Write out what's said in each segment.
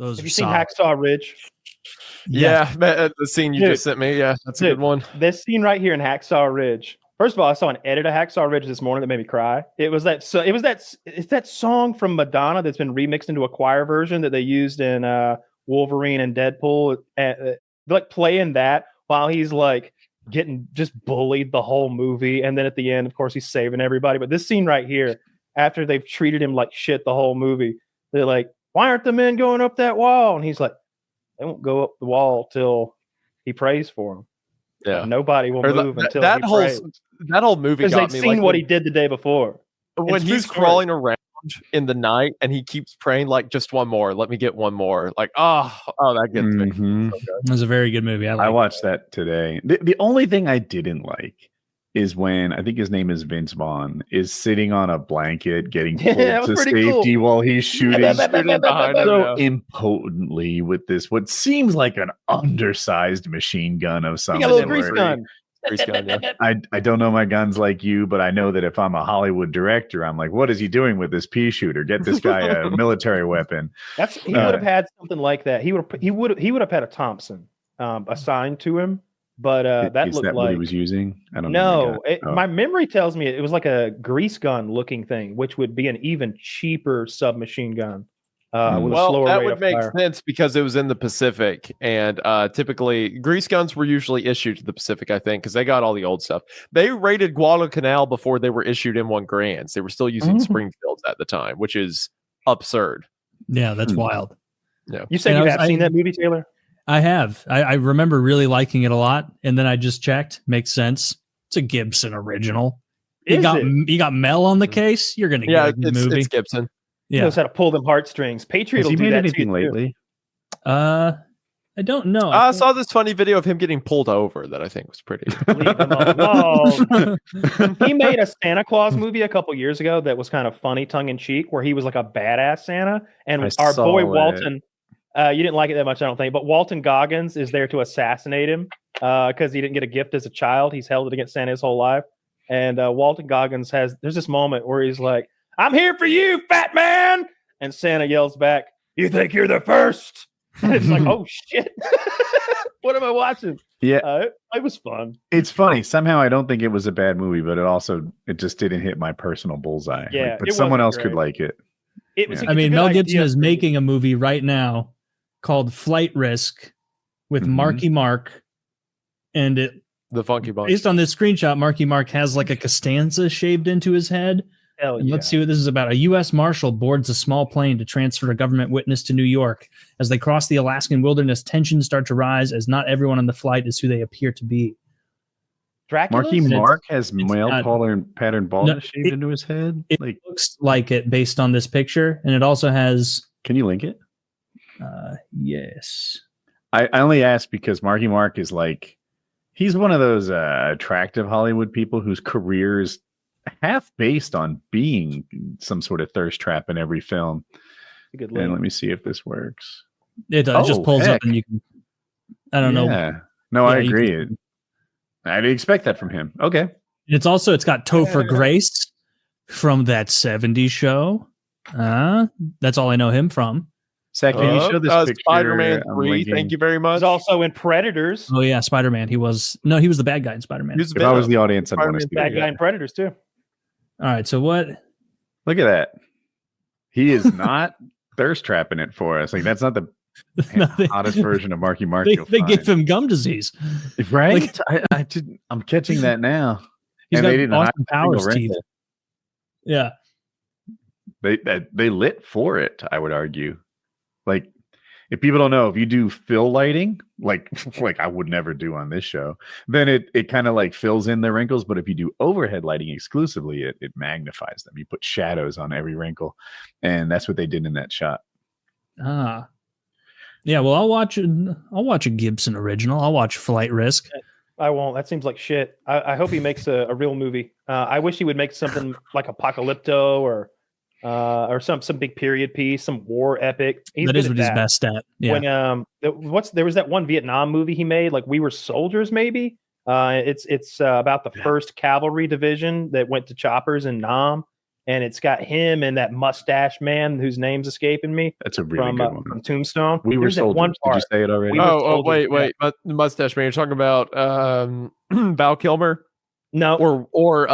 Those Have are you seen solid. Hacksaw Ridge? Yeah, the scene you Dude. just sent me. Yeah, that's a good one. This scene right here in Hacksaw Ridge. First of all, I saw an edit of Hacksaw Ridge this morning that made me cry. It's that song from Madonna that's been remixed into a choir version that they used in Wolverine and Deadpool. Like playing that while he's like getting just bullied the whole movie, and then at the end, of course, he's saving everybody. But this scene right here, after they've treated him like shit the whole movie, they're like, "Why aren't the men going up that wall?" And he's like, "They won't go up the wall till he prays for them." Yeah, like, nobody will move until that he whole prays. That whole movie Because got they've me. seen what he did the day before. When he's crawling around in the night and he keeps praying, like, just one more, let me get one more. Like, that gets me. It was a very good movie. I watched that today. The only thing I didn't like is when, I think his name is Vince Vaughn, is sitting on a blanket getting pulled to safety while he's shooting so impotently with this, what seems like an undersized machine gun of some sort. A little grease gun. I don't know my guns like you, but I know that if I'm a Hollywood director, I'm like, what is he doing with this pea shooter? Get this guy a military weapon. He would have had something like that. He would have had a Thompson assigned to him, but that looked like what he was using. I don't know. My memory tells me it was like a grease gun looking thing, which would be an even cheaper submachine gun. With a slower that rate would of make fire. sense because it was in the Pacific, and typically grease guns were usually issued to the Pacific, I think, because they got all the old stuff. They raided Guadalcanal before they were issued M1 Grands. They were still using Springfields at the time, which is absurd. Yeah, that's wild. Yeah, you said you have seen that movie, Taylor? I have. I remember really liking it a lot, and then I just checked. Makes sense. It's a Gibson original. You got Mel on the case. You're gonna get a good movie. It's Gibson. He knows how to pull them heartstrings. Patriot will do that anything lately? I don't know. I saw this funny video of him getting pulled over that I think was pretty. Leave him alone. He made a Santa Claus movie a couple years ago that was kind of funny, tongue in cheek, where he was like a badass Santa, and our boy Walton. You didn't like it that much, I don't think, but Walton Goggins is there to assassinate him because he didn't get a gift as a child. He's held it against Santa his whole life, and Walton Goggins there's this moment where he's like, "I'm here for you, fat man!" And Santa yells back, "You think you're the first?" And it's like, oh shit. What am I watching? Yeah. It was fun. It's funny. Somehow I don't think it was a bad movie, but it just didn't hit my personal bullseye. Yeah, but someone else could like it. Mel Gibson is making a movie right now called Flight Risk with Marky Mark, and the Funky Bunch. Based on this screenshot, Marky Mark has like a Costanza shaved into his head. Let's see what this is about. A U.S. Marshal boards a small plane to transfer a government witness to New York. As they cross the Alaskan wilderness, tensions start to rise as not everyone on the flight is who they appear to be. Marky Mark has male pattern baldness shaved into his head? It looks like it based on this picture, and it also has... Can you link it? Yes. I only ask because Marky Mark is like... He's one of those attractive Hollywood people whose career is half based on being some sort of thirst trap in every film. And let me see if this works. It just pulls up and you can... I don't know. No, I agree. I'd expect that from him. Okay. It's got Topher Grace from that 70s show. That's all I know him from. Zach, can you show this picture? Spider-Man 3, thank you very much. He's also in Predators. Oh, yeah, Spider-Man. He was the bad guy in Spider-Man. If I was the audience, I'd want to see bad guy in Predators, too. All right, so what? Look at that. He is not thirst trapping it for us. Like, that's not the hottest version of Marky Mark. They gave him gum disease. Right? I'm catching that now. He's got Austin Powers teeth. Yeah. They lit for it, I would argue. Like, if people don't know, if you do fill lighting, like I would never do on this show, then it kind of like fills in the wrinkles. But if you do overhead lighting exclusively, it magnifies them. You put shadows on every wrinkle, and that's what they did in that shot. Yeah. Well, I'll watch a Gibson original. I'll watch Flight Risk. I won't. That seems like shit. I hope he makes a real movie. I wish he would make something like Apocalypto or some big period piece, some war epic. That is what he's best at. Yeah. When there was that one Vietnam movie he made, like We Were Soldiers, maybe. It's about the first cavalry division that went to choppers in Nam, and it's got him and that mustache man whose name's escaping me. That's a really good one. From Tombstone. We Were There's that Soldiers. one Did you part. say it already? Wait. Mustache man. You're talking about Val Kilmer? No, or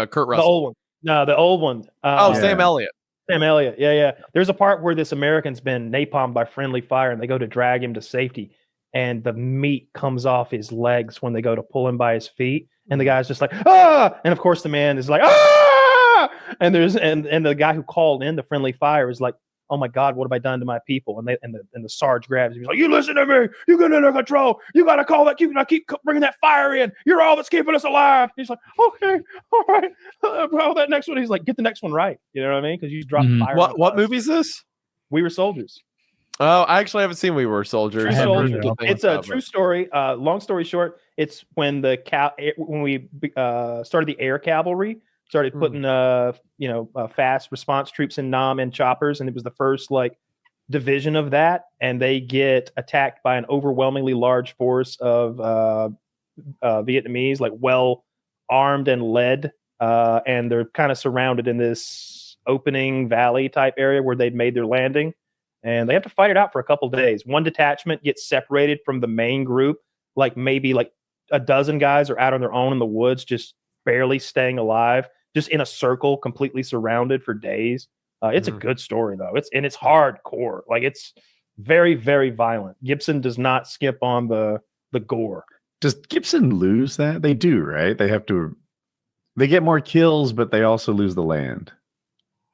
Kurt Russell. the old one. No, the old one. Sam Elliott. Sam Elliott. Yeah. There's a part where this American's been napalmed by friendly fire, and they go to drag him to safety, and the meat comes off his legs when they go to pull him by his feet, and the guy's just like, ah! And of course the man is like, ah! And the guy who called in the friendly fire is like, oh my God, what have I done to my people? And the Sarge grabs him. He's like, you listen to me. You get under control. You got to call that. You got to keep bringing that fire in. You're all that's keeping us alive. He's like, okay, all right. Well, that next one, he's like, get the next one right. You know what I mean? Because you dropped fire. What movie is this? We Were Soldiers. Oh, I actually haven't seen We Were Soldiers. It's a true story. Long story short, it's when when we started the air cavalry. Started putting fast response troops in Nam and choppers, and it was the first division of that, and they get attacked by an overwhelmingly large force of Vietnamese, well armed and led, and they're kind of surrounded in this opening valley type area where they'd made their landing, and they have to fight it out for a couple days. One detachment gets separated from the main group, maybe a dozen guys are out on their own in the woods, just barely staying alive. Just in a circle, completely surrounded for days. It's a good story though. It's hardcore. It's very, very violent. Gibson does not skip on the gore. Does Gibson lose that? They do, right? They get more kills, but they also lose the land.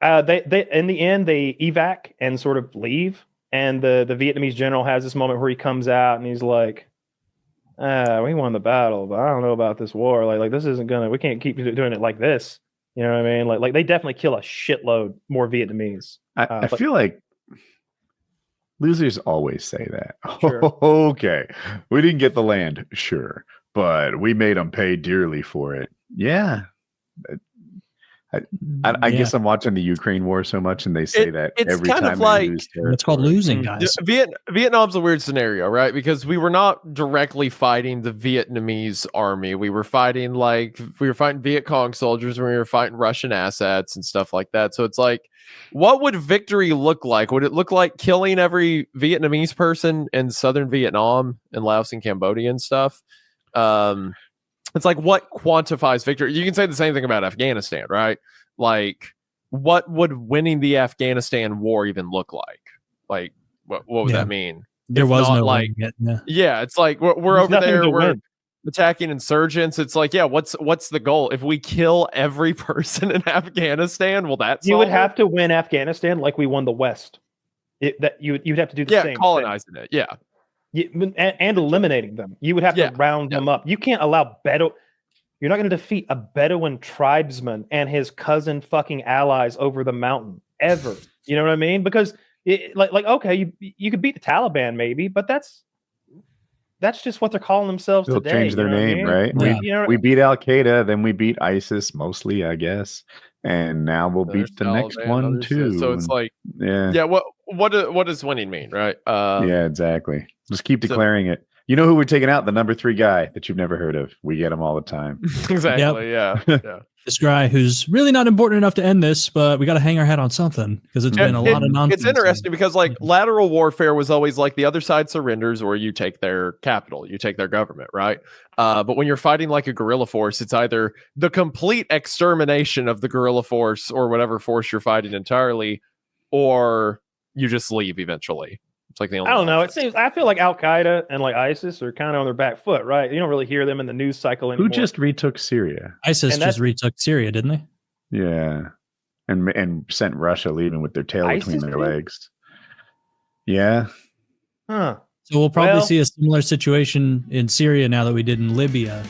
They in the end they evac and sort of leave. And the Vietnamese general has this moment where he comes out and he's like, we won the battle, but I don't know about this war. This isn't we can't keep doing it like this. You know what I mean? They definitely kill a shitload more Vietnamese. I feel like losers always say that. Sure. Okay, we didn't get the land, sure, but we made them pay dearly for it. Yeah. I guess I'm watching the Ukraine war so much, and they say that every time they lose territory. It's called losing, guys. Vietnam's a weird scenario, right? Because we were not directly fighting the Vietnamese army. We were fighting Viet Cong soldiers, we were fighting Russian assets and stuff like that. So it's what would victory look like? Would it look like killing every Vietnamese person in southern Vietnam and Laos and Cambodia and stuff? It's what quantifies victory? You can say the same thing about Afghanistan, right? What would winning the Afghanistan war even look like? What would that mean? There was no it's we're over there, we're attacking insurgents. It's what's the goal? If we kill every person in Afghanistan, will that you would have to win Afghanistan like we won the West. You'd have to do the same colonizing thing. it. Yeah. And eliminating them. You would have to round them up. You can't allow you're not going to defeat a Bedouin tribesman and his cousin fucking allies over the mountain ever. You know what I mean? Because okay, you could beat the Taliban maybe, but that's just what they're calling themselves They'll today. change their name, right? Yeah. We beat Al Qaeda, then we beat ISIS mostly, I guess, and now we'll beat the next one too. So it's what does winning mean, right? Yeah, exactly. Just keep declaring it. You know who we're taking out? The number 3 guy that you've never heard of. We get him all the time. Exactly. Yep. Yeah. This guy who's really not important enough to end this, but we got to hang our hat on something because it's been a lot of nonsense. It's interesting because lateral warfare was always the other side surrenders or you take their capital, you take their government, right? But when you're fighting a guerrilla force, it's either the complete extermination of the guerrilla force or whatever force you're fighting entirely, or you just leave eventually. It's the only I don't know. I feel like Al Qaeda and ISIS are kind of on their back foot, right? You don't really hear them in the news cycle anymore. Who just retook Syria? ISIS just retook Syria, didn't they? Yeah, and sent Russia leaving with their tail between their legs. Yeah. Huh. So we'll probably see a similar situation in Syria now that we did in Libya.